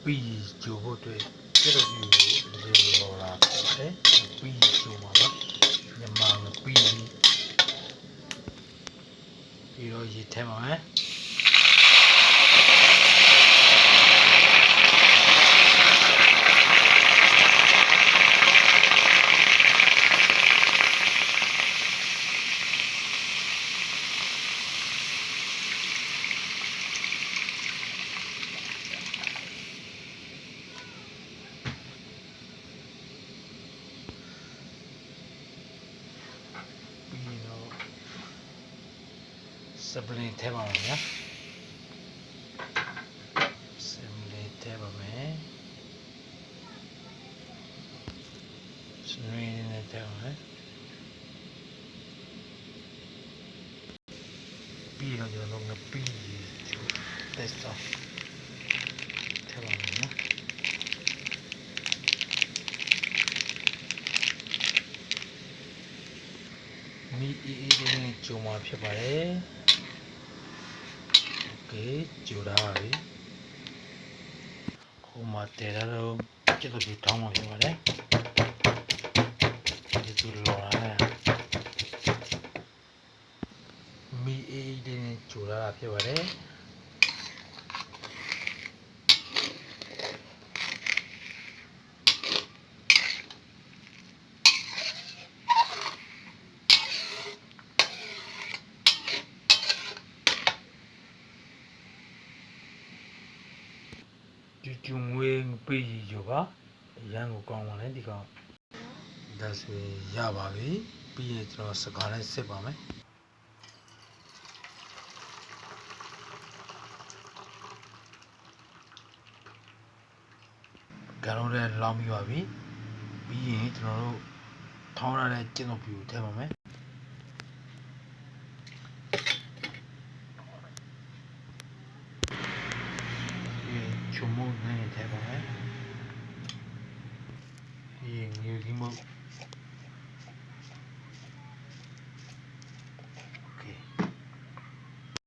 ပြီးဂျိုဖို့အတွက်ကျတော့ဒီလိုလာတယ်ပြီးဂျိုမှာပါညမငပြီးတော့ရေထဲမှာမယ်စပလင်ထဲပါမယ်နော်စပလင်ထဲပါမယ်စပလင်ထဲပါမယ်ပြီးတော့ကျွန်တော်ငပြီးတက်စောထဲပါမယ်နော်မီအေးအေးလေးဂျုံမှာဖြစ်ပါတယ်โอเคဂျူလာပြီဟိုမှာတဲရတော့ကျတော့ဒီထောင်းမှာဖြစ်ပါတယ်ဒီသူလောလာမီအေးလေးနဲ့ဂျူလာဖြစ်ပါတယ်ကျုံဝင်းပေးရပါရန်ကိုကောင်းပါလေဒီကောင်ဒါဆိုရပါပြီပြီးရင်ကျွန်တော်စကားနဲ့စစ်ပါမယ်ကံတော့လည်းလောင်းပြီးပါပြီပြီးရင်ကျွန်တော်တို့ထောင်းရတဲ့ကျင်းတော်ပြူထည့်ပါမယ်ချုံမုန်းနဲ့ထဲပါမယ်ဒီငွေကြီးမုတ်